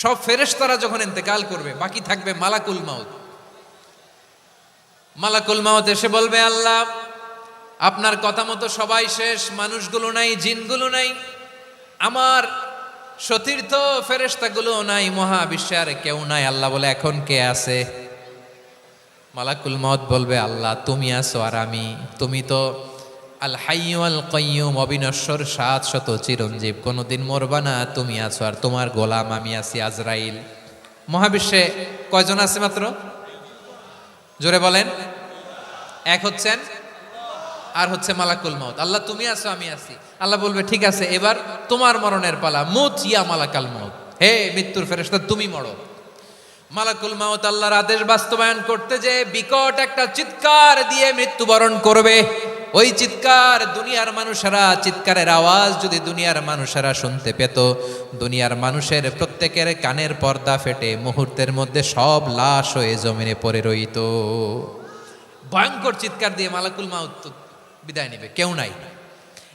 সব ফেরেশতারা যখন ইন্তেকাল করবে, বাকি থাকবে মালাকুল মাউত। মালাকুল মাউত এসে বলবে, আল্লাহ আপনার কথা মতো সবাই শেষ, মানুষগুলো নাই, জিনগুলো নাই, আমার সতীর্থ ফেরেশতাগুলো নাই, মহাবিশ্বে আর কেউ নাই। আল্লাহ বলে, এখন কে আছে? মালাকুল মাউত বলবে, আল্লাহ তুমি আছো আর আমি। তুমি তো আল হাইয়্যু আল কাইয়্যুম, অবিনশ্বর, শাশ্বত, চিরঞ্জীব, কোনোদিন মরবা না, তুমি আছো আর তোমার গোলাম আমি আছি আজরাইল। মহাবিশ্বে কয়জন আছে মাত্র? জোরে বলেন। এক হচ্ছেন আর হচ্ছে মালাকুল মাউত। আল্লাহ তুমি আছো আমি আছি। আল্লাহ বলবে, ঠিক আছে, এবার তোমার মরণের পালা, মুত ইয়া মালাকাল মাউত, হে মৃত্যুর ফেরেশতা তুমি মরো। মালাকুল মাউত আল্লাহর আদেশ বাস্তবায়ন করতে যে বিকট একটা চিৎকার দিয়ে মৃত্যুবরণ করবে। ওই চিৎকার দুনিয়ার মানুষেরা, চিৎকারের আওয়াজ যদি দুনিয়ার মানুষেরা শুনতে পেত, দুনিয়ার মানুষের প্রত্যেকের কানের পর্দা ফেটে মুহূর্তের মধ্যে সব লাশ হয়ে জমিনে পড়ে রইত। ভয়ঙ্কর চিৎকার দিয়ে মালাকুল মাউত বিদায় নেবে, কেউ নাই।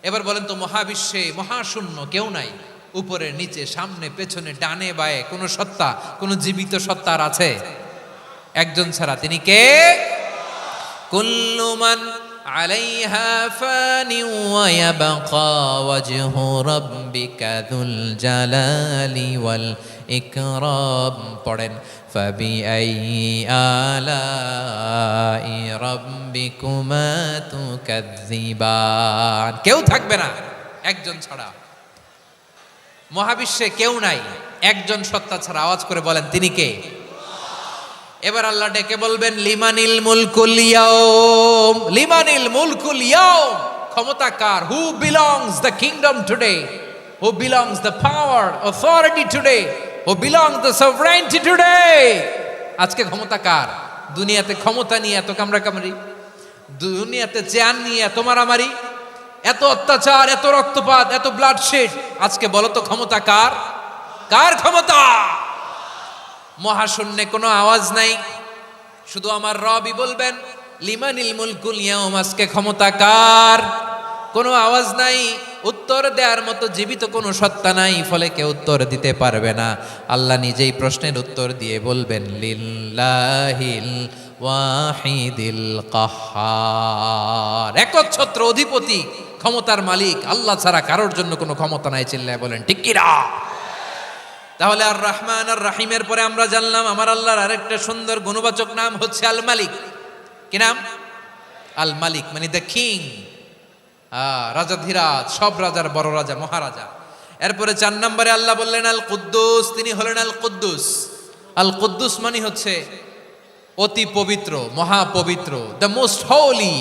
এবার বলেন তো, মহাবিশ্বে মহাশূন্য, কেউ নাই, উপরে নিচে সামনে পেছনে ডানে বায়ে কোনো সত্তা, কোনো জীবিত সত্তার আছে? একজন ছাড়া, তিনি কে? কুল্লু মান আলাইহা ফানি ওয়া ইয়াবকা ওয়াজহু রাব্বিকা যুল জালালি ওয়াল ইকরাম। পড়েন, ফাবিআইয়ি আলাই রাব্বিকুমা তুকাযযিবান। কেউ থাকবে না একজন ছাড়া, মহাবিশ্বে কেউ নাই একজন সত্তা ছাড়া। আওয়াজ করে বলেন, তিনি কে? এবার আল্লাহ ডেকে বলবেন, লিমানিল মুলকুল ইয়াউম, লিমানিল মুলকুল ইয়াউম, ক্ষমতা কার? Who belongs the kingdom today, who belongs the power authority today, who belongs the sovereignty today. আজকে ক্ষমতা কার? দুনিয়াতে ক্ষমতা নিয়ে এত কামড়াকামড়ি, দুনিয়াতে চেয়ার নিয়ে এত মারামারি, এত অত্যাচার, এত রক্তপাত, এত ব্লাডশেড, আজকে বলো তো ক্ষমতা কার? কার ক্ষমতা? মহাশূন্যে কোনো আওয়াজ নাই, শুধু আমার রবই বলবেন, লিমানিল মুলকুল ইয়াউম, আজকে ক্ষমতা কার? কোনো আওয়াজ নাই, উত্তর দেওয়ার মতো জীবিত কোনো সত্তা নাই, ফলে কেউ উত্তর দিতে পারবে না। আল্লাহ নিজেই প্রশ্নের উত্তর দিয়ে বলবেন, লিল্লাহিল ওয়াহিদিল কাহ্হার, একচ্ছত্র অধিপতি, ক্ষমতার মালিক আল্লাহ ছাড়া কারোর জন্য কোনো ক্ষমতা নাই। চিল্লায় বলেন ঠিক কি না? তাহলে আর রহমান আর রাহিমের পরে আমরা জানলাম আমার আল্লাহর আরেকটা সুন্দর গুণবাচক নাম হচ্ছে আল মালিক। কি নাম? আল মালিক, মানে দ্য কিং, রাজাধিরাজ, সব রাজার বড় রাজা, মহারাজা। এরপরে 4 নম্বরে আল্লাহ বললেন আল কুদ্দুস, তিনি হলেন আল কুদ্দুস। আল কুদ্দুস মানে হচ্ছে অতি পবিত্র, মহাপবিত্র, the most holy,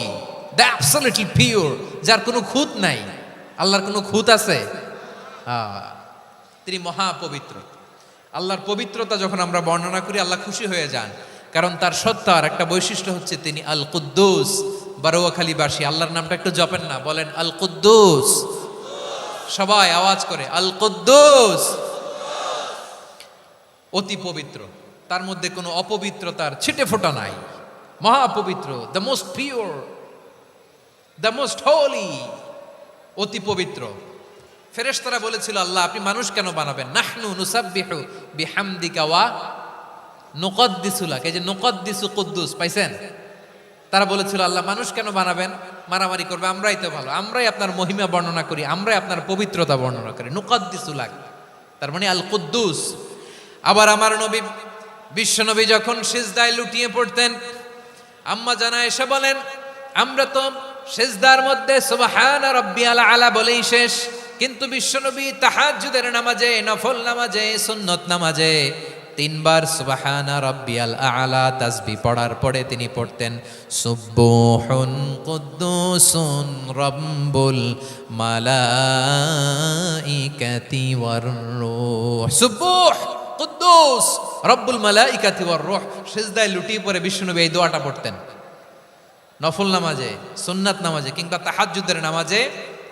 the absolutely pure, যার কোনো খুঁত নাই। আল্লাহর কোনো খুঁত আছে? তিনি মহাপবিত্র। আল্লাহর পবিত্রতা যখন আমরা বর্ণনা করি, আল্লাহ খুশি হয়ে যান, কারণ তার সত্তার একটা বৈশিষ্ট্য হচ্ছে তিনি আল কুদ্দুস। বারোয়াখালীবাসী আল্লাহর নামটা একটু জপেন না, বলেন আল কুদ্দুস, সবাই আওয়াজ করে আল কুদ্দুস। অতি পবিত্র, তার মধ্যে কোনো অপবিত্রতার ছিটে ফোঁটা নাই, মহাপবিত্র, the most pure, the most holy, অতি পবিত্র। ফেরেশতারা বলেছিল, আল্লাহ আপনি মানুষ কেন বানাবেন? নাহনু নুসাব্বিহু বিহামদিকা ওয়া নুকদ্দিসু লাক। এই যে নুকদ্দিসু কুদ্দুস পাইছেন? তারা বলেছিল, আল্লাহ মানুষ কেন বানাবেন? মারামারি করবে, আমরাই তো ভালো, আমরাই আপনার মহিমা বর্ণনা করি, আমরাই আপনার পবিত্রতা বর্ণনা করি। নুকদ্দিসু লাক, তার মানে আল কুদ্দুস। আবার আমার নবী, বিশ্বনবী যখন সিজদায় লুটিয়ে পড়তেন, আম্মা জানা এসে বলেন, আমরা তো সিজদার মধ্যে সুবহানা রাব্বিয়াল আলা বলেই শেষ, কিন্তু বিশ্বনবী তাহাজ্জুদের নামাজে, নফল নামাজে, সুন্নত নামাজে 3 বার সুবহানা রাব্বিয়াল আলা তাসবিহ পড়ার পরে তিনি পড়তেন সুবহুন কুদ্দুসুন রাব্বুল মালাইকাতি ওয়ার রূহ। সুবহ কুদ্দুস রব্বুল মালাইকাতি ওয়ার রূহ। সিজদায় লুটিয়ে পড়ে বিশ্বনবী এই দোয়াটা পড়তেন। নফল নামাজে, সুন্নাত নামাজে কিংবা তাহাজ্জুদের নামাজে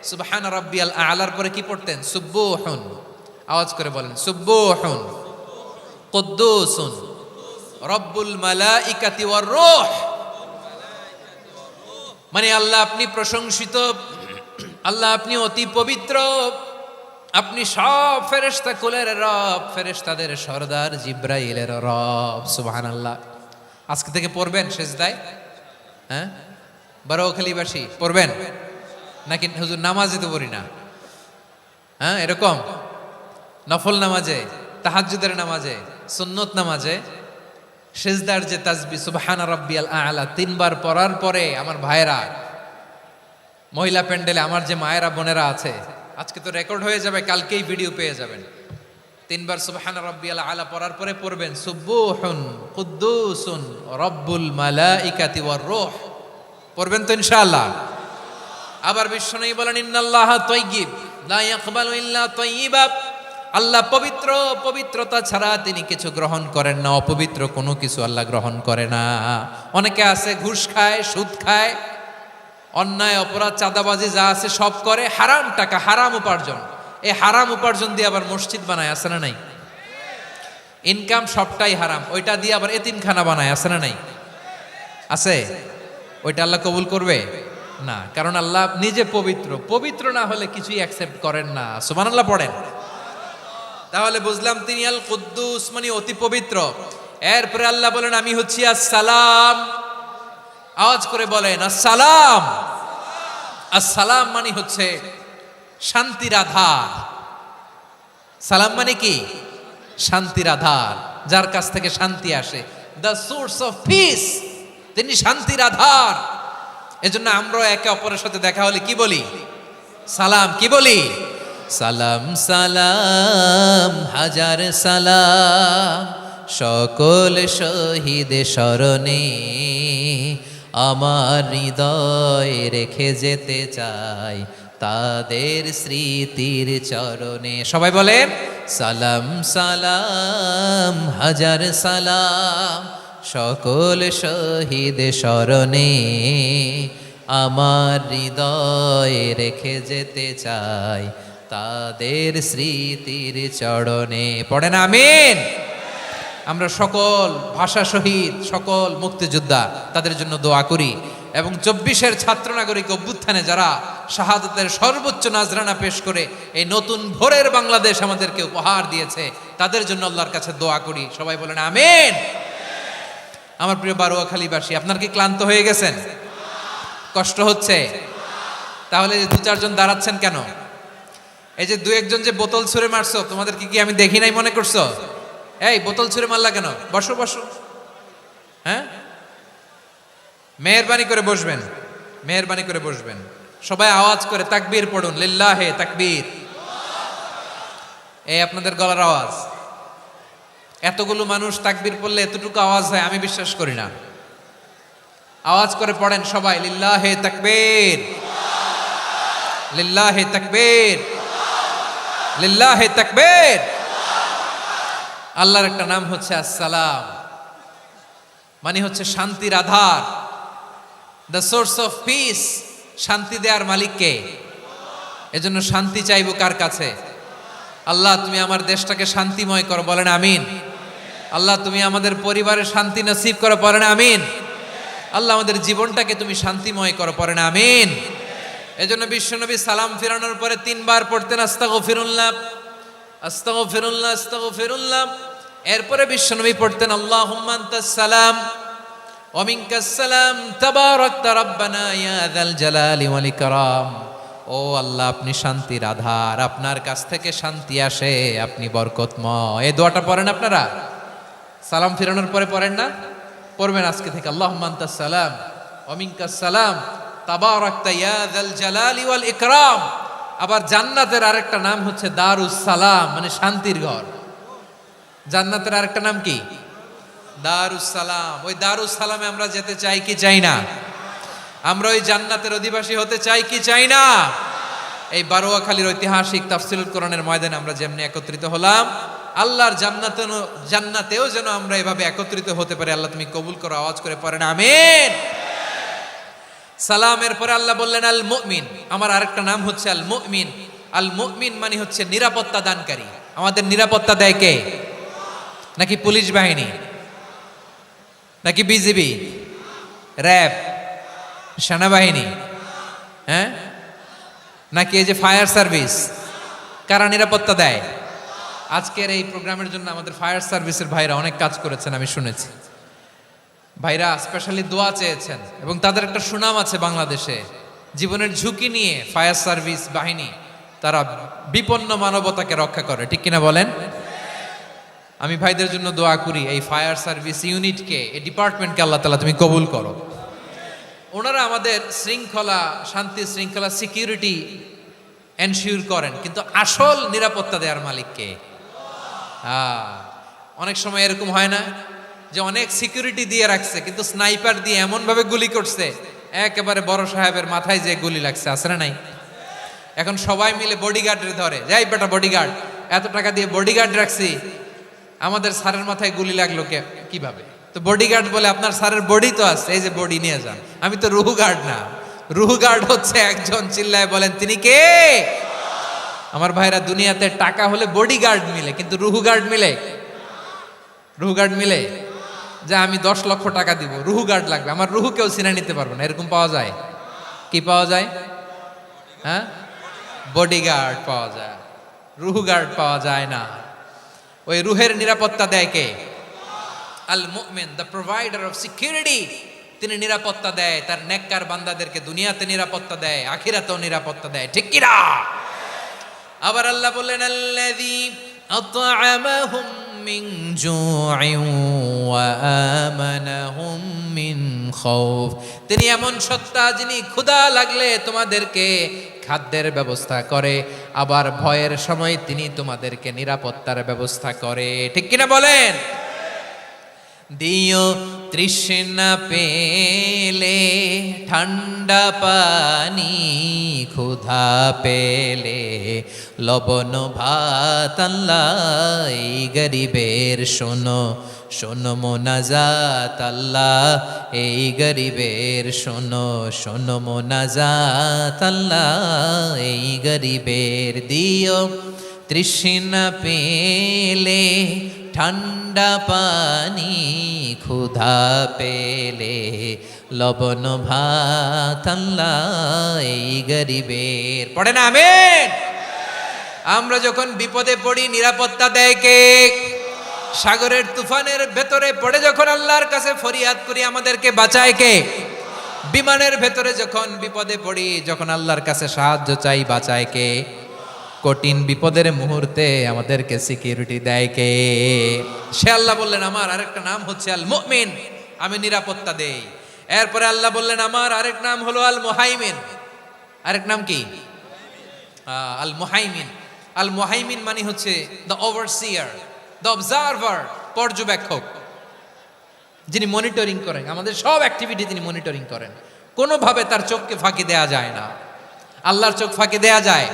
সুবহানা রাব্বিয়াল আলার পরে কি পড়তেন? সুবহুন। আওয়াজ করে বলেন, সুবহুন কুদ্দুসুন রব্বুল মালাইকাতি ওয়ার রূহ। মানে আল্লাহ আপনি প্রশংসিত, আল্লাহ আপনি অতি পবিত্র, আপনি সব ফেরেশতা কুলের রব, ফেরেশতাদের সরদার জিব্রাইলের রব। সুবহানাল্লাহ। আজকে থেকে পড়বেন সেজদায়? হ্যাঁ, বারোখালীবাসী পড়বেন নাকি? হুজুর নামাজে তো পড়ি না। হ্যাঁ, এরকম নফল নামাজে, তাহাজ্জুদের নামাজে, সুন্নত নামাজে সেজদার যে তাসবিহ সুবহানা রাব্বিয়াল আ'লা 3 বার পড়ার পরে আমার ভাইরা, মহিলা প্যান্ডেলে আমার যে মায়েরা বোনেরা আছে, আজকে তো রেকর্ড হয়ে যাবে, কালকেই ভিডিও পেয়ে যাবেন। 3 বার সুবহানা রাব্বিয়াল আ'লা পড়ার পরে পড়বেন সুবহুন কুদ্দুসুন রব্বুল মালাইকাতি ওয়ার রূহ। পড়বেন তো ইনশাআল্লাহ। আবার বিশ্বনবী বলেন ইন্নাল্লাহা তাইয়্যিব লা ইয়াকবালু ইল্লা তাইয়্যিবা। আল্লাহ পবিত্র, পবিত্রতা ছাড়া তিনি কিছু গ্রহণ করেন না, অপবিত্র কোনো কিছু আল্লাহ গ্রহণ করে না। অনেকে আছে ঘুষ খায়, সুদ খায়, অন্যায় অপরাধ চাঁদাবাজি যা আছে সব করে, হারাম টাকা, হারাম উপার্জন। এই হারাম উপার্জন দিয়ে আবার মসজিদ বানায়, আছে না নাই? ইনকাম সবটাই হারাম, ওইটা দিয়ে আবার এতিমখানা বানায়, আছে না নাই? আছে। ওইটা আল্লাহ কবুল করবে না, কারণ আল্লাহ নিজে পবিত্র। পবিত্র না হলে কিছুই অ্যাকসেপ্ট করেন না। সুবহানাল্লাহ পড়েন। তাহলে বুঝলাম তিনি আল কুদ্দুস মানে অতি পবিত্র। এরপরে আল্লাহ বলেন আমি হচ্ছি আসসালাম। আওয়াজ করে বলেন আসসালাম। আসসালাম মানে হচ্ছে শান্তির আধার। সালাম মানে কি? শান্তির আধার, যার কাছ থেকে শান্তি আসে। দ্য সোর্স অফ পিস, তিনি শান্তির আধার। এজন্য আমরা একে অপরের সাথে দেখা হলে কি বলি? সালাম। কি বলি? সালাম সালাম হাজার সালাম সকল শহীদ স্মরণে, আমার হৃদয় রেখে যেতে চাই তাদের স্মৃতির চরণে। সবাই বলেন সালাম সালাম হাজার সালাম সকল শহীদ স্মরণে, আমার হৃদয় রেখে যেতে চাই তাদের স্মৃতির চরণে। পড়েন আমিন। আমরা সকল ভাষা শহীদ, সকল মুক্তিযোদ্ধা, তাদের জন্য দোয়া করি। এবং 24-এর ছাত্র নাগরিক অভ্যুত্থানে যারা শাহাদাতের সর্বোচ্চ নাজরানা পেশ করে এই নতুন ভোরের বাংলাদেশ আমাদেরকে উপহার দিয়েছে, তাদের জন্য আল্লাহর কাছে দোয়া করি। সবাই বলেন আমিন। আমার প্রিয় বারোয়াখালীবাসী, আপনার কি ক্লান্ত হয়ে গেছেন? কষ্ট হচ্ছে? তাহলে 2-4 জন দাঁড়াচ্ছেন কেন? এই যে 2-1 জন যে বোতল ছুঁড়ে মারছো, তোমাদের কি আমি দেখি নাই মনে করছো? এই বোতল ছুঁড়ে মারলা কেন? বসো বসো। হ্যাঁ, মেহেরবানি করে বসবেন, মেহেরবানি করে বসবেন। সবাই আওয়াজ করে তাকবীর পড়ুন, লিল্লাহে তাকবীর। এই আপনাদের গলার আওয়াজ। এতগুলো মানুষ তাকবীর পড়লে এতটুকু আওয়াজ হয় আমি বিশ্বাস করি না। আওয়াজ করে পড়েন সবাই, লিল্লাহে তাকবীর, লিল্লাহে তাকবীর, লিল্লাহে তাকবীর। আল্লাহর একটা নাম হচ্ছে আসসালাম, মানে হচ্ছে শান্তির আধার, দ্য সোর্স অফ পিস। শান্তি দেওয়ার মালিক কে? এজন্য শান্তি চাইবো কার কাছে? আল্লাহ তুমি আমার দেশটাকে শান্তিময় করো, বলেন আমিন। আল্লাহ তুমি আমাদের পরিবারে শান্তি নসিব করো, বলেন আমিন। আল্লাহ আমাদের জীবনটাকে তুমি শান্তিময় করো, পড়েন আমিন। এজন্য বিশ্বনবী সালাম ফিরানোর পরে 3 বার পড়তেন আস্তাগফিরুল্লাহ, আস্তাগফিরুল্লাহ, আস্তাগফিরুল্লাহ। এরপরে বিশ্বনবী পড়তেন আল্লাহুম্মা আনতাস সালাম ওয়া মিনকাস সালাম তাবারাকতা রাব্বানা ইয়া যাল জালালি ওয়াল ইকরাম। ও আল্লাহ আপনি শান্তির আধার, আপনার কাছ থেকে শান্তি আসে, আপনি বরকতময়। এই দোয়াটা পড়েন আপনারা? সালাম ফিরানোর পরে পড়েন না? পড়বেন আজকে থেকে। আল্লাহুম্মা আনতাস সালাম ওয়া মিনকাস সালাম তাবারাকতা ইয়া যাল জালালি ওয়াল ইকরাম। আবার জান্নাতের আরেকটা নাম হচ্ছে দারুস সালাম, মানে শান্তির ঘর। জান্নাতের আরেকটা নাম কি? দারুস সালাম। ওই দারুস সালামে আমরা যেতে চাই কি চাই না? আমরা ওই জান্নাতের অধিবাসী হতে চাই কি চাই না? এই বারোয়াখালীর ঐতিহাসিক তাফসীরুল কোরআনের ময়দানে আমরা যেমনি একত্রিত হলাম, আল্লাহর জান্নাতেও যেন আমরা এভাবে একত্রিত হতে পারি। আল্লাহ তুমি কবুল করো। আওয়াজ করে পড়েন আমিন। সালামের পরে আল্লাহ বললেন আল মুমিন। আমার আরেকটা নাম হচ্ছে আল মুমিন। আল মুমিন মানে হচ্ছে নিরাপত্তা দানকারী। আমাদের নিরাপত্তা দেয় কে? নাকি পুলিশ বাহিনী, নাকি বিজিবি, র্যাব, সেনাবাহিনী, হ্যাঁ, নাকি এই যে ফায়ার সার্ভিস? কারা নিরাপত্তা দেয়? আজকের এই প্রোগ্রামের জন্য আমাদের ফায়ার সার্ভিসের ভাইরা অনেক কাজ করেছেন, আমি শুনেছি। ভাইরা স্পেশালি দোয়া চেয়েছেন এবং তাদের একটা সুনাম আছে বাংলাদেশে। জীবনের ঝুঁকি নিয়ে ফায়ার সার্ভিস বাহিনী তারা বিপন্ন মানবতাকে রক্ষা করে, ঠিক কিনা বলেন? আমি ভাইদের জন্য দোয়া করি, এই ফায়ার সার্ভিস ইউনিটকে, এই ডিপার্টমেন্টকে আল্লাহ তাআলা তুমি কবুল করো। ওনারা আমাদের শৃঙ্খলা, শান্তি শৃঙ্খলা, সিকিউরিটি এনশিওর করেন, কিন্তু আসল নিরাপত্তা দেওয়ার মালিক কে? অনেক সময় এরকম হয় না যে অনেক সিকিউরিটি দিয়ে রাখছে কিন্তু স্নাইপার দিয়ে এমন ভাবে গুলি করছে একেবারে বড় সাহেবের মাথায় যে গুলি লাগছে, আছে না নাই? এখন সবাই মিলে বডিগার্ডের ধরে, যাই বেটা বডিগার্ড, এত টাকা দিয়ে বডিগার্ড রাখছি, আমাদের স্যারের মাথায় গুলি লাগলো কিভাবে? তো বডিগার্ড বলে আপনার স্যারের বডি তো আছে, এই যে বডি নিয়ে যান। আমি তো রুহু গার্ড না, রুহু গার্ড হচ্ছে একজন, চিল্লায় বলেন তিনি কে? আমার ভাইরা, দুনিয়াতে টাকা হলে বডিগার্ড মিলে, কিন্তু রুহু গার্ড মিলে? রুহু গার্ড মিলে? যে আমি 10 লক্ষ টাকা দিব, রুহু গার্ড লাগবে, আমার রুহু কেউ চিনে নিতে পারবে না, এরকম পাওয়া যায়? কি পাওয়া যায়? হ্যাঁ, বডিগার্ড পাওয়া যায়, রুহু গার্ড পাওয়া যায় না। ওই রুহের নিরাপত্তা দেয় কে? আল মুমিন, দ্য প্রোভাইডার অফ সিকিউরিটি। তিনি নিরাপত্তা দেয় তার নেককার বান্দাদেরকে, দুনিয়াতে নিরাপত্তা দেয়, আখিরাতেও নিরাপত্তা দেয়, ঠিক কি না? আবার আল্লাহ বললেন আল্লাযী আত'আমাহুম মিন জু'ইন ওয়া আমানাহুম মিন খাউফ। তিনি এমন সত্তা যিনি ক্ষুধা লাগলে তোমাদেরকে খাদ্যের ব্যবস্থা করে, আবার ভয়ের সময় তিনি তোমাদেরকে নিরাপত্তার ব্যবস্থা করে, ঠিক কিনা বলেন? দিও তৃষ্ণা পেলে ঠান্ডা পানি, ক্ষুধা পেলে লবণ ভাত, আল্লাহ এই গরিবের শোনো শোনো মোনাজাত, আল্লাহ এই গরিবের শোনো শোনো মোনাজাত, আল্লাহ এই গরিবের। দিও তৃষ্ণা পেলে ঠান্ডা পানি, ক্ষুধা পেলে লবণ ভাত, আল্লাহ এই গরিবের। পড়ে না আমিন? আমরা যখন বিপদে পড়ি নিরাপত্তা দেয় কে? সাগরের তুফানের ভেতরে পড়ে যখন আল্লাহর কাছে ফরিয়াদ করি আমাদেরকে বাঁচায় কে? বিমানের ভেতরে যখন বিপদে পড়ি, যখন আল্লাহর কাছে সাহায্য চাই, বাঁচায় কে? কঠিন বিপদের মুহূর্তে আমাদেরকে সিকিউরিটি দেয় কে? সে আল্লাহ বললেন আমার আরেকটা নাম হচ্ছে আল মুমিন, আমি নিরাপত্তা দেই। এরপরে আল্লাহ বললেন আমার আরেক নাম হলো আল মুহাইমিন। আরেক নাম কি? আল মুহাইমিন। আল মুহাইমিন মানে হচ্ছে দ্য ওভারসিয়ার, দ্য অবজারভার, পর্যবেক্ষক, যিনি মনিটরিং করেন আমাদের সব অ্যাক্টিভিটি, তিনি মনিটরিং করেন। কোনোভাবে তার চোখকে ফাঁকি দেয়া যায় না। আল্লাহর চোখ ফাঁকি দেয়া যায়?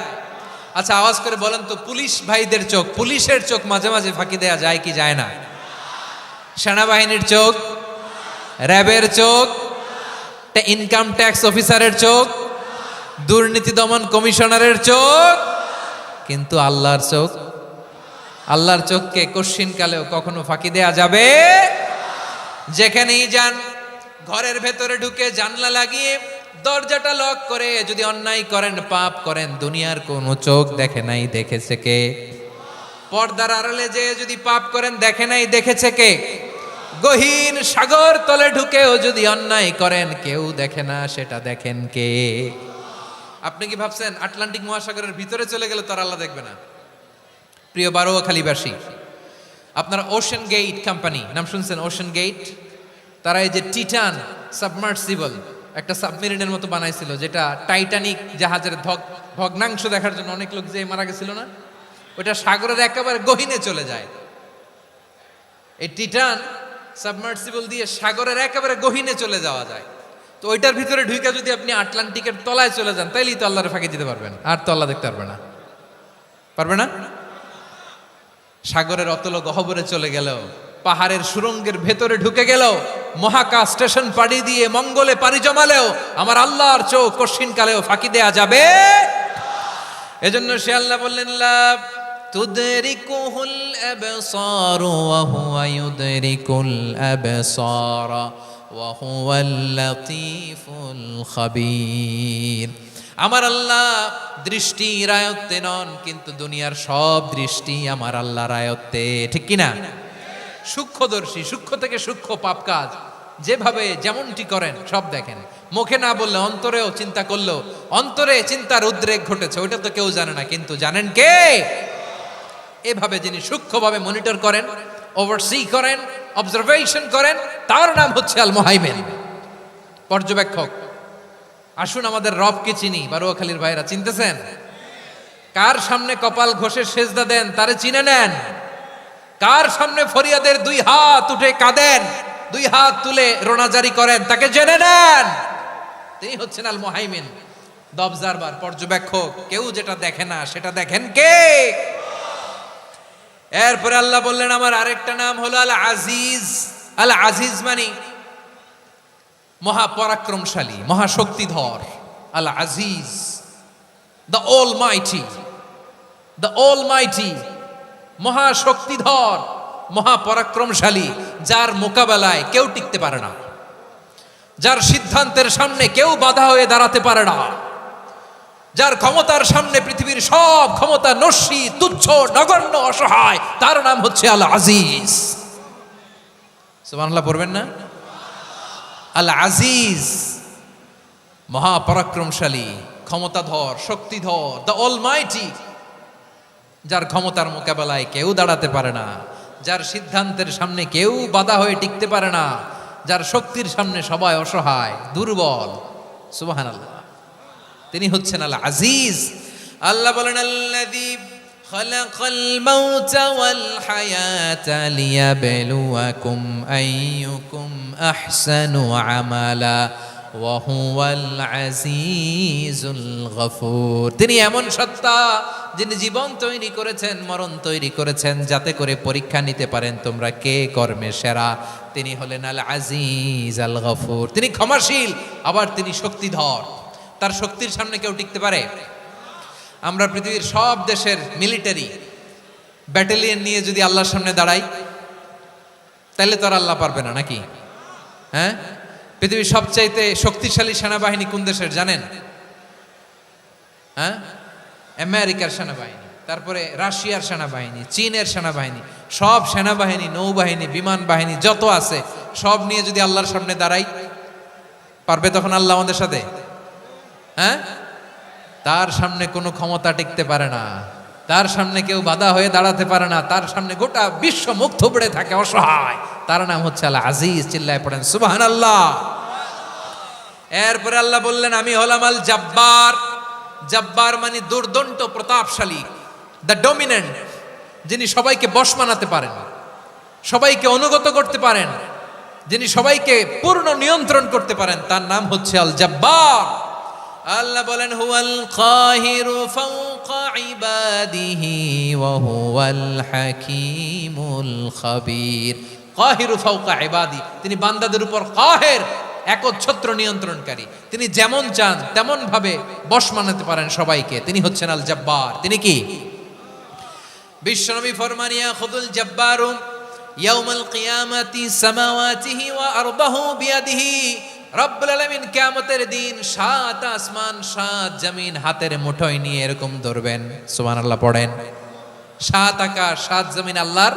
আচ্ছা আওয়াজ করে বলেন তো, পুলিশ ভাইদের চোখ, পুলিশের চোখ মাঝে মাঝে ফাঁকি দেয়া যায় কি যায় না? সেনাবাহিনীর চোখ, র্যাবের চোখ, ইনকাম ট্যাক্স অফিসারের চোখ, দুর্নীতি দমন কমিশনারের চোখ, কিন্তু আল্লাহর চোখ? আল্লাহর চোখকে কশ্চিনকালেও কখনো ফাঁকি দেয়া যাবে? যেখানেই যান, ঘরের ভেতরে ঢুকে জানলা লাগিয়ে দরজাটা লক করে যদি অন্যায় করেন, পাপ করেন, দুনিয়ার কোনো চোখ দেখে নাই, দেখেছে কে? পর্দার আড়ালে যে যদি পাপ করেন, দেখে নাই, দেখেছে কে? গহীন সাগর তলে ঢুকেও যদি অন্যায় করেন, কেউ দেখে না, সেটা দেখেন কে? আপনি কি ভাবছেন আটলান্টিক মহাসাগরের ভিতরে চলে গেলে তো আল্লাহ দেখবে না? প্রিয় বারোয়াখালীবাসী, আপনারা ওশেন গেট কোম্পানি নাম শুনছেন? ওশেন গেট, তারা এই যে টিটান সাবমার্সিবল একটা সাবমেরিনের মতো বানাইছিল, যেটা টাইটানিক জাহাজের ভগ্নাংশ দেখার জন্য অনেক লোক যে মারা গেছিল না, ওটা সাগরের একেবারে গহীনে চলে যায়। এই টিটান সাবমার্সিবল দিয়ে সাগরের একেবারে গহীনে চলে যাওয়া যায়। তো ওইটার ভিতরে ঢুকে যদি আপনি আটলান্টিকের তলায় চলে যান, তাইলেই তো আল্লাহর ফাঁকি দিতে পারবেন, আর তো আল্লাহ দেখতে পারবে না। পারবে না? সাগরের অতল গহ্বরে চলে গেলেও, পাহাড়ের সুরঙ্গের ভেতরে ঢুকে গেলেও, মহাকাশ স্টেশন পাড়ি দিয়ে মঙ্গলে পাড়ি জমালেও আমার আল্লাহর চোখ কশ্চিনকালেও ফাঁকি দেয়া যাবে? এজন্য সে আল্লাহ বললেন লা তুদরিকুহুল আবসার ওয়া হুয়া ইউদরিকুল আবসার ওয়া হুয়াল লাতীফুল খাবীর। আমার আল্লাহ দৃষ্টির আয়ত্তে নন, কিন্তু দুনিয়ার সব দৃষ্টি আমার আল্লাহর আয়ত্তে, ঠিক কিনা? সূক্ষ্মদর্শী, সূক্ষ্ম থেকে সূক্ষ্ম পাপ কাজ যেভাবে যেমনটি করেন সব দেখেন। মুখে না বললে অন্তরেও চিন্তা করলো, অন্তরে চিন্তার উদ্রেক ঘটেছে, ওইটা তো কেউ জানে না, কিন্তু জানেন কে? এভাবে যিনি সূক্ষ্মভাবে মনিটর করেন, ওভারসি করেন, অবজারভেশন করেন, তার নাম হচ্ছে আল মুহাইমিন, পর্যবেক্ষক। আসুন আমাদের রবকে চিনি। বারুয়াখালীর ভাইরা চিনতেছেন? কার সামনে কপাল ঘষে সেজদা দেন তারে চিনে নেন। কার সামনে ফরিয়াদের দুই হাত উঠে কাঁদেন, দুই হাত তুলে রোনাজারি করেন, তাকে জেনে নেন। তিনি হচ্ছেন আল মুহাইমিন, দ্য অবজারভার, পর্যবেক্ষক। কেউ যেটা দেখে না সেটা দেখেন কে? এরপরে আল্লাহ বললেন আমার আরেকটা নাম হলো আল আজিজ। আল আজিজ মানে মহাপরাক্রমশালী, মহাশক্তিধর। আল আজিজ, দ্য অলমাইটি, দ্য অলমাইটি, মহাশক্তিধর, মহাপরাক্রমশালী, যার মোকাবেলায় কেউ টিকতে পারে না, যার সিদ্ধান্তের সামনে কেউ বাধা হয়ে দাঁড়াতে পারে না, যার ক্ষমতার সামনে পৃথিবীর সব ক্ষমতা নস্যি, তুচ্ছ, নগণ্য, অসহায়, তার নাম হচ্ছে আল আজিজ। সুবহানাল্লাহ পড়বেন না? আল আজিজ, মহাপরাক্রমশালী, ক্ষমতাধর, শক্তিধর, দ্য অলমাইটি, যার ক্ষমতার মোকাবেলায় কেউ দাঁড়াতে পারে না, যার সিদ্ধান্তের সামনে কেউ বাধা হয়ে টিকতে পারে না, যার শক্তির সামনে সবাই অসহায়, দুর্বল। সুবহানাল্লাহ, তিনি হচ্ছেন আল আজিজ। আল্লাহ বলেন আল্লাযী খালাকাল মাউতা ওয়াল হায়াতা লিয়াবলুয়াকুম আইয়ুকুম আহসানু আমালা ওয়া হুয়াল আজিজুল গফুর। তিনি এমন সত্তা যিনি জীবন তৈরি করেছেন, মরণ তৈরি করেছেন, যাতে করে পরীক্ষা নিতে পারেন তোমরা কে কর্মে সেরা। তিনি হলেন আল আজিজ আল গফুর। তিনি ক্ষমাশীল, আবার তিনি শক্তিধর। তার শক্তির সামনে কেউ টিকতে পারে? আমরা পৃথিবীর সব দেশের মিলিটারি ব্যাটালিয়ন নিয়ে যদি আল্লাহর সামনে দাঁড়াই, তাহলে তো আর আল্লাহ পারবে না, নাকি? হ্যাঁ, পৃথিবীর সবচাইতে শক্তিশালী সেনাবাহিনী কোন দেশের জানেন? হ্যাঁ, আমেরিকার সেনাবাহিনী, তারপরে রাশিয়ার সেনাবাহিনী, চীনের সেনাবাহিনী, সব সেনাবাহিনী, নৌবাহিনী, বিমান বাহিনী যত আছে সব নিয়ে যদি আল্লাহর সামনে দাঁড়াই, পারবে তখন আল্লাহ আমাদের সাথে? হ্যাঁ, তার সামনে কোনো ক্ষমতা টিকতে পারে না, তার সামনে কেউ বাধা হয়ে দাঁড়াতে পারে না, তার সামনে গোটা বিশ্ব মুখ থুবড়ে থাকে, অসহায়। তার নাম হচ্ছে আল আজিজ। চিল্লায় পড়েন সুবহানাল্লাহ। এরপরে আল্লাহ বললেন আমি হলাম আল জব্বার। জব্বার মানে দুর্দন্ত, প্রতাপশালী, দ্য ডমিনেন্ট, যিনি সবাইকে বশ মানাতে পারেন, সবাইকে অনুগত করতে পারেন, যিনি সবাইকে পূর্ণ নিয়ন্ত্রণ করতে পারেন, তার নাম হচ্ছে আল জব্বার। আল্লাহ বলেন হুয়াল কাহিরু ফাওকা ইবাদিহি ওয়া হুয়াল হাকীমুল খাবীর। কাহিরু ফাওকা ইবাদি, তিনি বান্দাদের উপর কাহের, একচ্ছত্র নিয়ন্ত্রণকারী। তিনি যেমন চান তেমন ভাবে বশ মানাতে পারেন সবাইকে। তিনি হচ্ছেন আল জব্বার। তিনি কি? বিশ্বনবী ফরমান ইয়াখুদুল জব্বারু ইয়াউমাল কিয়ামাতি সামাওয়াতিহি ওয়া আরদাহু বিয়াদিহি। রব্বুল আলামিন কিয়ামতের দিন 7 আসমান 7 জমিন হাতের মুঠোয় নিয়ে এরকম ধরবেন। সুবহানাল্লাহ পড়েন। 7 আকাশ 7 জমিন আল্লাহর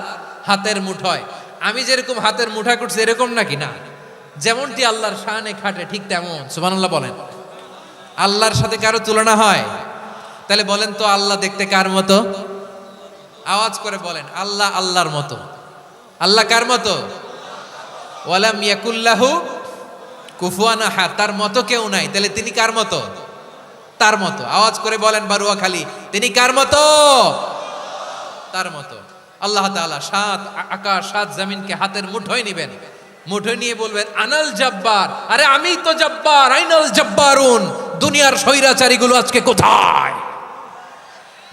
হাতের মুঠোয়। আমি যেরকম হাতের মুঠা করছি এরকম নাকি? না, যেমনটি আল্লাহর শানে খাটে ঠিক তেমন। সুবহানাল্লাহ বলেন। আল্লাহর সাথে কারো তুলনা হয়? তাহলে বলেন তো আল্লাহ দেখতে কার মতো? আওয়াজ করে বলেন, আল্লাহ আল্লাহর মতো। আল্লাহ কার মতো? ওয়ালাম ইয়াকুল্লাহু কুফুয়ান আহাদ, তার মতো কেউ নাই। তাহলে তিনি কার মতো? তার মতো। আওয়াজ করে বলেন বারুয়াখালী, তিনি কার মতো? তার মতো। আল্লাহ তাআলা 7 আকাশ 7 জমিনকে হাতের মুঠোয় নেবেন, মুঠোয় নিয়ে বলবেন আনাল জব্বার। আরে আমি তো জব্বার, আইনাল জব্বারুন। দুনিয়ার স্বৈরাচারীগুলো আজকে কোথায়?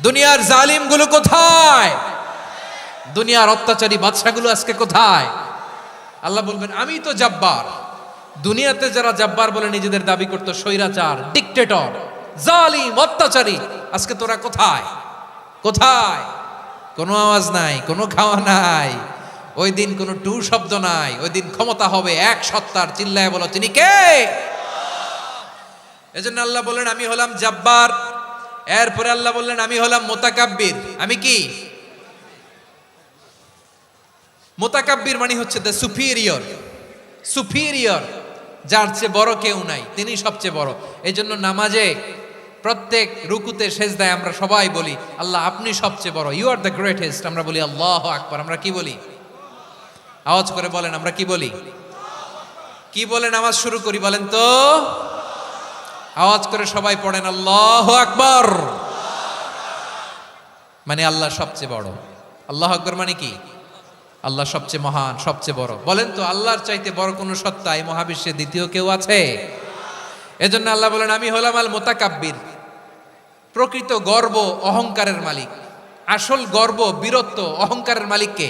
দুনিয়ার জালিমগুলো কোথায়? দুনিয়ার অত্যাচারী বাদশাগুলো আজকে কোথায়? আল্লাহ বলবেন আমি তো জব্বার। দুনিয়াতে যারা জব্বার বলে নিজেদের দাবি করত, স্বৈরাচার, ডিক্টেটর, জালিম, অত্যাচারী, আজকে তোরা কোথায়? কোথায়? কোনো আওয়াজ নাই, কোনো খাওয়া নাই, ওই দিন কোনো টু শব্দ নাই। ওই দিন ক্ষমতা হবে এক সত্তার। চিল্লায় বলো তিনি কে? এজন্য আল্লাহ বললেন আমি হলাম জাব্বার। এরপরে আল্লাহ বললেন আমি হলাম মুতাকাব্বির। আমি কি? মুতাকাব্বির মানে হচ্ছে দ্য সুপিরিয়র, সুপিরিয়র, যার চেয়ে বড় কেউ নাই, তিনি সবচেয়ে বড়। এই জন্য নামাজে প্রত্যেক রুকুতে সেজদায় আমরা সবাই বলি আল্লাহ আপনি সবচেয়ে বড়, ইউ আর দ্য গ্রেটেস্ট। আমরা বলি আল্লাহু আকবার। আমরা কি বলি? আওয়াজ করে বলেন, আমরা কি বলি? কি বলে নামাজ শুরু করি বলেন তো? আওয়াজ করে সবাই পড়েন আল্লাহু আকবার। মানে আল্লাহ সবচেয়ে বড়। আল্লাহু আকবার মানে কি? আল্লাহ সবচেয়ে মহান, সবচেয়ে বড়। বলেন তো আল্লাহর চাইতে বড় কোন সত্তা এই মহাবিশ্বে দ্বিতীয় কেউ আছে? এজন্য আল্লাহ বলেন আমি হলাম আল মুতাকাব্বির, প্রকৃত গর্ব অহংকারের মালিক। আসল গর্ব, বীরত্ব, অহংকারের মালিক কে?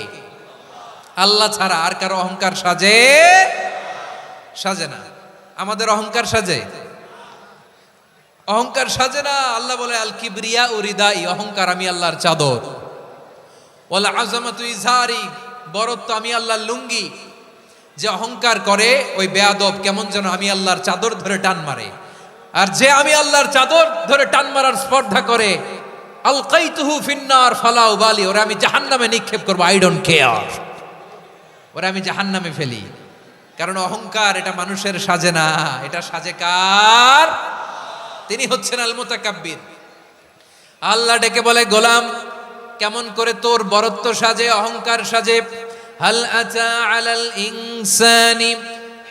আল্লাহ ছাড়া আর কারো অহংকার সাজে? সাজে না। আমাদের অহংকার সাজে? অহংকার সাজে না। আল্লাহ বলে আল কিবরিয়া উরিদাই, অহংকার আমি আল্লাহর চাদর। ওয়াল আযামাতু ইজারি, বরত্ব আমি আল্লাহর লুঙ্গি। যে অহংকার করে ওই বেয়াদব কেমন যেন আমি আল্লাহর চাদর ধরে টান মারে। আর যে আমি আল্লাহর চাদর ধরে টান মারার স্পর্ধা করে আলকাইতুহু ফিন্নার ফালা উবালি, ওরা আমি জাহান্নামে নিক্ষেপ করব, আই ডোন্ট কেয়ার, ওরা আমি জাহান্নামে ফেলি। কারণ অহংকার এটা মানুষের সাজে না, এটা সাজে কার? তিনি হচ্ছেন আল মুতাকাব্বির। আল্লাহ ডেকে বলে গোলাম কেমন করে তোর বরত্ব সাজে, অহংকার সাজে? হাল আতা আলাল ইনসানি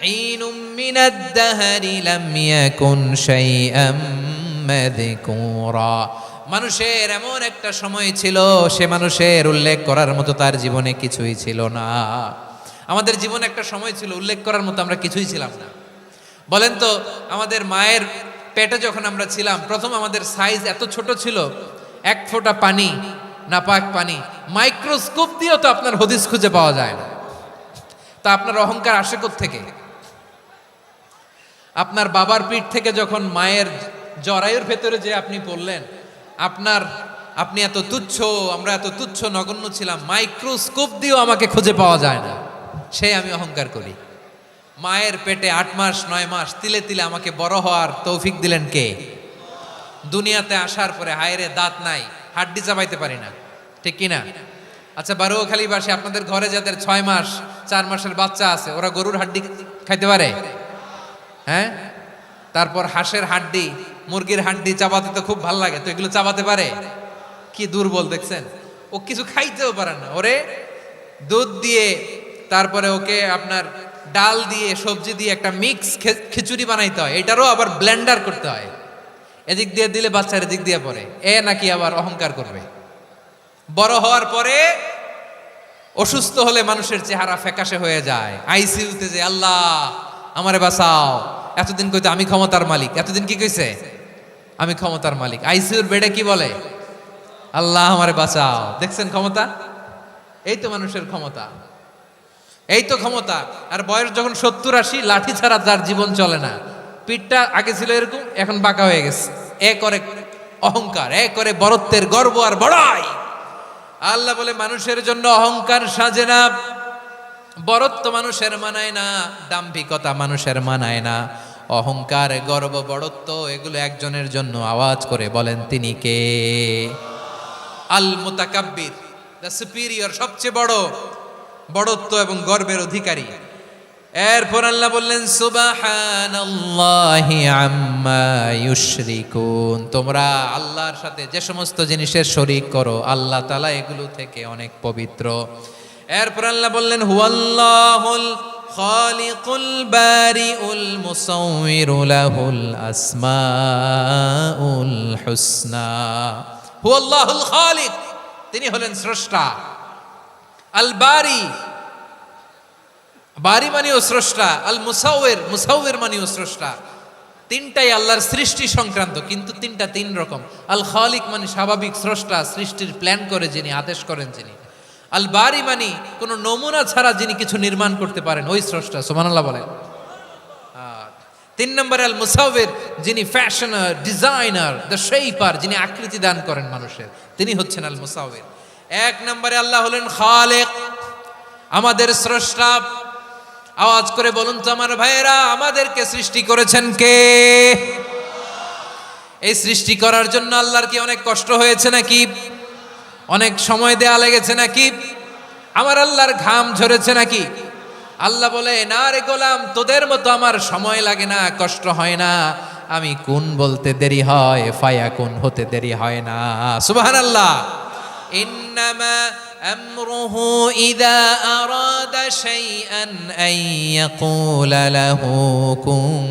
হিনুম মিনাদ দাহরি লাম ইয়াকুন শাইআম মাযকুরা। মানুষের এমন একটা সময় ছিল, সে মানুষের উল্লেখ করার মতো তার জীবনে কিছুই ছিল না। আমাদের জীবনে একটা সময় ছিল উল্লেখ করার মতো আমরা কিছুই ছিলাম না। বলেন তো আমাদের মায়ের পেটে যখন আমরা ছিলাম প্রথম আমাদের সাইজ এত ছোট ছিল, এক ফোঁটা পানি, নাপাক পানি, মাইক্রোস্কোপ দিয়েও তো আপনার হদিস খুঁজে পাওয়া যায় না। তা আপনার অহংকার আসে কোত্থেকে? আপনার বাবার পিঠ থেকে যখন মায়ের জরায়ুর ভেতরে যে আপনি পড়লেন, আপনি এত তুচ্ছ, আমরা এত তুচ্ছ নগণ্য ছিলাম, মাইক্রোস্কোপ দিয়েও আমাকে খুঁজে পাওয়া যায় না, সে আমি অহংকার করি। মায়ের পেটে 8 মাস 9 মাস তিলে তিলে আমাকে বড় হওয়ার তৌফিক দিলেন কে? দুনিয়াতে আসার পরে হায়রে দাঁত নাই, হাড্ডি চাবাইতে পারি না, ঠিক কিনা? আচ্ছা বারোখালীবাসী আপনাদের ঘরে যাদের 6 মাস 4 মাসের বাচ্চা আছে, ওরা গরুর হাড্ডি খাইতে পারে? হ্যাঁ। তারপর হাঁসের হাড্ডি, মুরগির হাড্ডি চাবাতে তো খুব ভাল লাগে, তো এগুলো চাবাতে পারে? কি দুর্বল দেখছেন, ও কিছু খাইতেও পারে না। ওরে দুধ দিয়ে, তারপরে ওকে আপনার ডাল দিয়ে, সবজি দিয়ে একটা মিক্স খিচুড়ি বানাইতে হয়, এটারও আবার ব্লেন্ডার করতে হয়। এদিক দিয়ে দিলে বাচ্চার এদিক দিয়ে পড়ে, এ নাকি আবার অহংকার করবে। বড় হওয়ার পরে অসুস্থ হলে মানুষের চেহারা ফ্যাকাশে হয়ে যায়, আইসিইউতে যে আল্লাহ আমারে বাঁচাও। এতদিন কইতে আমি ক্ষমতার মালিক, এতদিন কি কইছে? আমি ক্ষমতার মালিক। আইসিইউর বেডে কি বলে? আল্লাহ আমারে বাঁচাও। দেখছেন ক্ষমতা? এই তো মানুষের ক্ষমতা, এই তো ক্ষমতা। আর বয়স যখন 70-80, লাঠি ছাড়া তার জীবন চলে না। পিঠটা আগে ছিল এরকম, এখন বাঁকা হয়ে গেছে। এ করে অহংকার, এ করে বরত্বের গর্ব আর বড়াই। আল্লাহ বলে মানুষের জন্য অহংকার সাজে না, বরত্ব মানুষের মানায় না, দাম্ভিকতা মানুষের মানায় না। অহংকার, গর্ব, বড়ত্ব এগুলো একজনের জন্য। আওয়াজ করে বলেন তিনি কে? আল মুতাকাব্বির, দ্য সুপিরিয়র, সবচেয়ে বড়, বড়ত্ব এবং গর্বের অধিকারী। এরপর আল্লাহ বললেন সুবহানাল্লাহি আম্মা ইউশরিকুন, তোমরা আল্লাহর সাথে যে সমস্ত জিনিসের শরীক করো আল্লাহ তাআলা এগুলো থেকে অনেক পবিত্র। এরপর আল্লাহ বললেন হুয়াল্লাহুল খালিকুল বারিউল মুসাউবিরু লাহুল আসমাউল হুসনা। হুয়াল্লাহুল খালিক, তিনি হলেন স্রষ্টা। আল বারি, বারি মানেও স্রষ্টা। আল মুসাউবির, মুসাউবির মানেও স্রষ্টা। তিনটাই আল্লাহর সৃষ্টি সংক্রান্ত, কিন্তু তিনটা তিন রকম। আল খালিক মানে স্বাভাবিক স্রষ্টা, সৃষ্টির প্ল্যান করে যিনি, আদেশ করেন যিনি। আল বারি মানে কোনো নমুনা ছাড়া যিনি কিছু নির্মাণ করতে পারেন, ওই স্রষ্টা। সুবহানাল্লাহ বলেন। 3 নম্বরে আল মুসাউবির, যিনি ফ্যাশনার, ডিজাইনার, দ্য শেপার, যিনি আকৃতি দান করেন মানুষের, তিনি হচ্ছেন আল মুসাউবির। 1 নম্বরে আল্লাহ হলেন খালেক, আমাদের স্রষ্টা। আওয়াজ করে বলুন তো আমার ভাইয়েরা, আমাদেরকে সৃষ্টি করেছেন কে? এই সৃষ্টি করার জন্য আল্লাহর কি অনেক কষ্ট হয়েছে নাকি? অনেক সময় দেয়া লেগেছে নাকি? আমার আল্লাহর ঘাম ঝরেছে নাকি? আল্লাহ বলে, না রে গোলাম, তোদের মতো আমার সময় লাগে না, কষ্ট হয় না। আমি কুন বলতে দেরি হয়, ফায়াকুন হতে দেরি হয় না। সুবহানাল্লাহ। ইন্নামা আমরুহু ইযা আরাদা শাইআন আন ইয়াকুলা লাহু কুন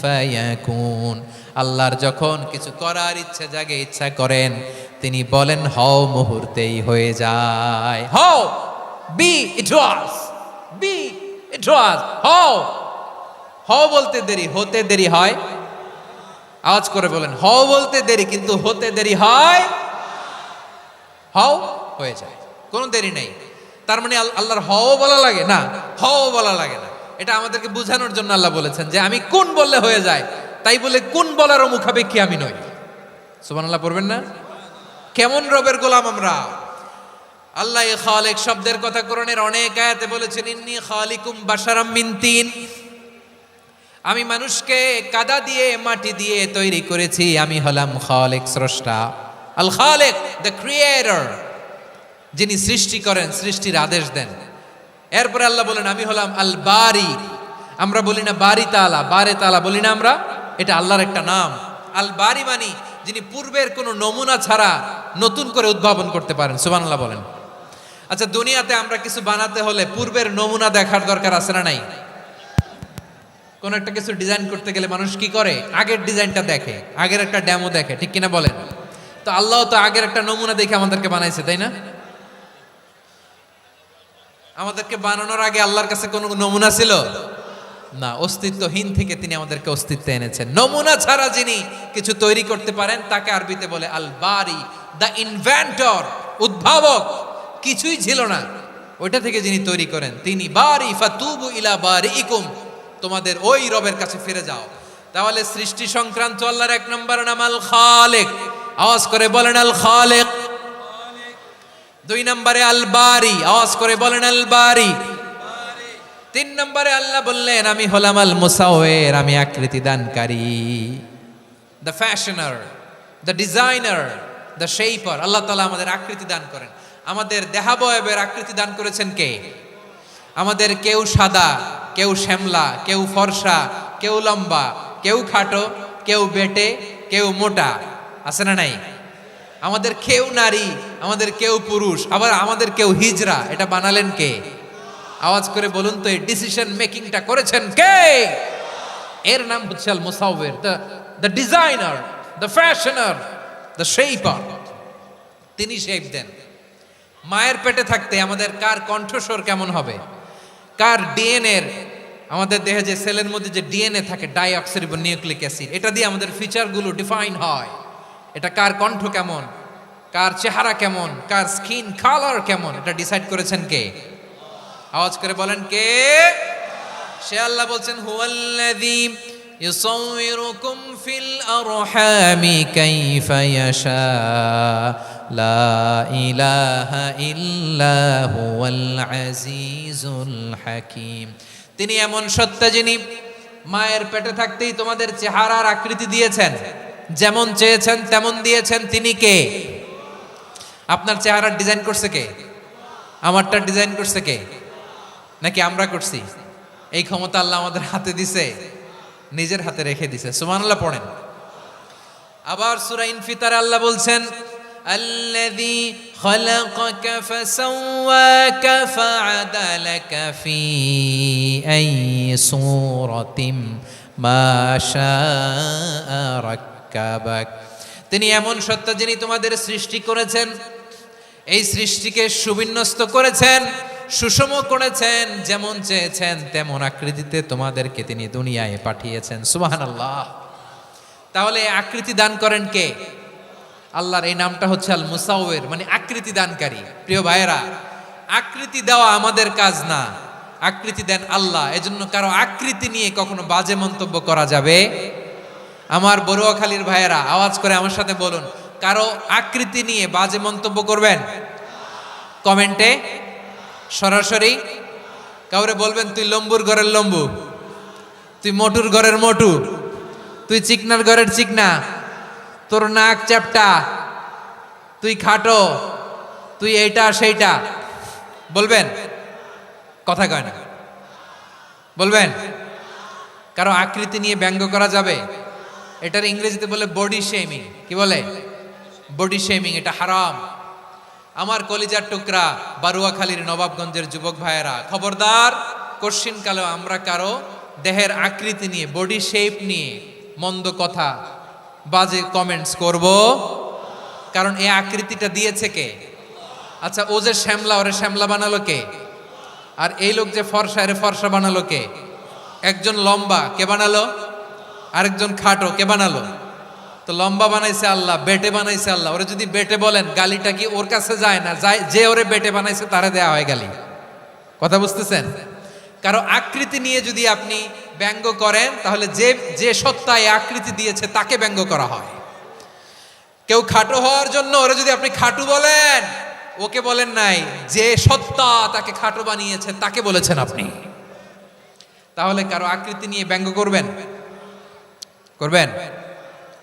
ফায়াকুন। আল্লাহর যখন কিছু করার ইচ্ছা জাগে, ইচ্ছা করেন, তিনি বলেন হও, মুহূর্তেই হয়ে যায়। হও, বি ইট ওয়াজ, বি ইট ওয়াজ। হও, হও বলতে দেরি, হতে দেরি হয়। আওয়াজ করে বলেন, হও বলতে দেরি কিন্তু হতে দেরি হয়। হও হয়ে যায়, কোনো দেরি নেই। তার মানে আল্লাহর হও বলা লাগে না, হও বলা লাগে না। এটা আমাদেরকে বোঝানোর জন্য আল্লাহ বলেছেন যে আমি কোন বললে হয়ে যায়, তাই বলে কোন বলারও মুখাপেক্ষী আমি নই। সুবহানাল্লাহ পড়বেন না? কেমন রবের গোলাম আমরা! আল্লাহ খালিক শব্দের কথা কোরআনের অনেক আয়াতে বলেছেন, ইন্নী খালিকুম বাশারাম মিন তিন। আমি মানুষকে কাদা দিয়ে মাটি দিয়ে তৈরি করেছি। আমি হলাম খালিক, স্রষ্টা। আল খালিক, দ্য ক্রিয়েটর, যিনি সৃষ্টি করেন, সৃষ্টির আদেশ দেন। এরপরে আল্লাহ বলেন আমি হলাম আল বারি। আমরা বলি না বারি তাআলা, বারে তাআলা বলি না আমরা, এটা আল্লাহর একটা নাম। আল বারি মানি যিনি পূর্বের কোনো নমুনা ছাড়া নতুন করে উদ্ভাবন করতে পারেন। সুবহানাল্লাহ বলেন। আচ্ছা, দুনিয়াতে আমরা কিছু বানাতে হলে পূর্বের নমুনা দেখার দরকার আছে না নাই? কোন একটা কিছু ডিজাইন করতে গেলে মানুষ কি করে? আগের ডিজাইনটা দেখে, আগের একটা ডেমো দেখে, ঠিক কিনা বলেন? তো আল্লাহ তো আগের একটা নমুনা দেখে আমাদেরকে বানাইছে, তাই না? আমাদেরকে বানানোর আগে আল্লাহর কাছে কোনো নমুনা ছিল না, অস্তিত্বহীন থেকে তিনি আমাদেরকে অস্তিত্বে এনেছেন। নমুনা ছাড়া যিনি কিছু তৈরি করতে পারেন তাকে আরবিতে বলে আল বারি, দ্য ইনভেন্টর, উদ্ভাবক। কিছুই ছিল না, ওইটা থেকে যিনি তৈরি করেন তিনি বারি। ফাতুবু ইলা বারিইকুম, তোমাদের ওই রবের কাছে ফিরে যাও। তাহলে সৃষ্টি সংক্রান্ত আল্লাহর এক নম্বর নাম আল খালিক। আওয়াজ করে বলেন আল খালিক। দুই নম্বরে আল বারি। আওয়াজ করে বলেন আল বারি। তিন নম্বরে আল্লাহ বললেন আমি হলাম আল মুসাওয়ির, আমি আকৃতি দানকারী। The fashioner, the designer, the shaper. আল্লাহ তাআলা আমাদের আকৃতি দান করেন। আমাদের দেহাবয়বের আকৃতি দান করেছেন কে? আমাদের কেউ সাদা, কেউ শ্যামলা, কেউ ফর্সা, কেউ লম্বা, কেউ খাটো, কেউ বেটে, কেউ মোটা, আছে না নাই? আমাদের কেউ নারী, আমাদের কেউ পুরুষ, আবার আমাদের কেউ হিজড়া। এটা বানালেন কে? আওয়াজ করে বলুন তো, এই ডিসিশন মেকিংটা করেছেন কে? এর নাম হচ্ছে আল মুসাওয়ির, the designer, the fashioner, the shaper. তিনি শেপ দেন। মায়ের পেটে থাকতে আমাদের কার কণ্ঠস্বর কেমন হবে, কার ডিএনএ, আমাদের দেহে যে সেলের মধ্যে যে ডিএনএ থাকে, ডাইঅক্সিরিবো নিউক্লিক অ্যাসিড, এটা দিয়ে আমাদের ফিচারগুলো ডিফাইন হয়। এটা কার কণ্ঠ কেমন, কার চেহারা কেমন, কার স্কিন কালার কেমন, এটা ডিসাইড করেছেন কে? আওয়াজ করে বলেন কে? সে আল্লাহ বলছেন হুয়াল্লাযী ইউসাউয়িরুকুম ফিল আরহামি কাইফা ইয়াশা লা ইলাহা ইল্লা হুয়াল আজিজুল হাকীম। তিনি এমন সত্তা যিনি মায়ের পেটে থাকতেই তোমাদের চেহারার আকৃতি দিয়েছেন, যেমন চেয়েছেন তেমন দিয়েছেন। তিনি কে? আপনার চেহারার ডিজাইন করছে কে? আমারটা ডিজাইন করছে কে? নাকি আমরা করছি? এই ক্ষমতা আল্লাহ আমাদের হাতে দিছে, নিজের হাতে রেখে দিছে। সুবহানাল্লাহ পড়েন। আবার সূরা ইনফিতারে আল্লাহ বলছেন আল্লাযী খালাকাকা ফাসাওয়াকা ফাআদালাকা ফি আইয়ি সূরাতিন মা শাআ রাক্কাবাক। তিনি এমন সত্তা যিনি তোমাদের সৃষ্টি করেছেন, এই সৃষ্টিকে সুবিন্যস্ত করেছেন, সুষম করেছেন, যেমন চেয়েছেন তেমন আকৃতিতে তোমাদেরকে তিনি দুনিয়ায় পাঠিয়েছেন। সুবহানাল্লাহ। তাহলে আকৃতি দান করেন কে? আল্লাহর এই নামটা হচ্ছে আল মুসাওয়ির, মানে আকৃতি দানকারী। প্রিয় ভাইয়েরা, আকৃতি দেওয়া আমাদের কাজ না, আকৃতি দেন আল্লাহ। এজন্য কারো আকৃতি নিয়ে কখনো বাজে মন্তব্য করা যাবে। আমার বড়ুয়াখালীর ভাইয়েরা আওয়াজ করে আমার সাথে বলুন, কারো আকৃতি নিয়ে বাজে মন্তব্য করবেন? কমেন্টে সরাসরি কাউরে বলবেন তুই লম্বুর ঘরের লম্বু, তুই মোটুর ঘরের মোটু, তুই চিকনার ঘরের চিকনা, তোর নাক চ্যাপটা, তুই খাটো, তুই এইটা সেইটা বলবেন? কথা কয় না, বলবেন? কারো আকৃতি নিয়ে ব্যঙ্গ করা যাবে? এটার ইংরেজিতে বলে বডি শেমিং। কি বলে? Body shaming. এটা হারাম। আমার কলিজার টুকরা বারুয়াখালীর নবাবগঞ্জের যুবক ভাইয়েরা, খবরদার, কোশ্চিন কালেও আমরা কারো দেহের আকৃতি নিয়ে, বডি শেপ নিয়ে মন্দ কথা, বাজে কমেন্টস করব। কারণ এই আকৃতিটা দিয়েছে কে? আচ্ছা, ও যে শ্যামলা, ওরে শ্যামলা বানালো কে? আর এই লোক যে ফর্সা, এরে ফর্সা বানালো কে? একজন লম্বা, কে বানালো? আরেকজন খাটো, কে বানালো? তো লম্বা বানাইছে আল্লাহ, বেটে বানাইছে আল্লাহ। ওরে যদি বেটে বলেন, গালিটা কি ওর কাছে যায় না? যায়। যে ওরে বেটে বানাইছে তারে দেয়া হয় গালি। কথা বুঝতেছেন? কারো আকৃতি নিয়ে যদি আপনি ব্যঙ্গ করেন, তাহলে যে যে সত্তা এই আকৃতি দিয়েছে তাকে ব্যঙ্গ করা হয়। কেউ খাটো হওয়ার জন্য ওরে যদি আপনি খাটু বলেন, ওকে বলেন নাই, যে সত্তা তাকে খাটো বানিয়েছে তাকে বলেছেন আপনি। তাহলে কারো আকৃতি নিয়ে ব্যঙ্গ করবেন? করবেন?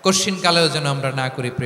কোশ্চিন কালেও যেন আমরা না করি।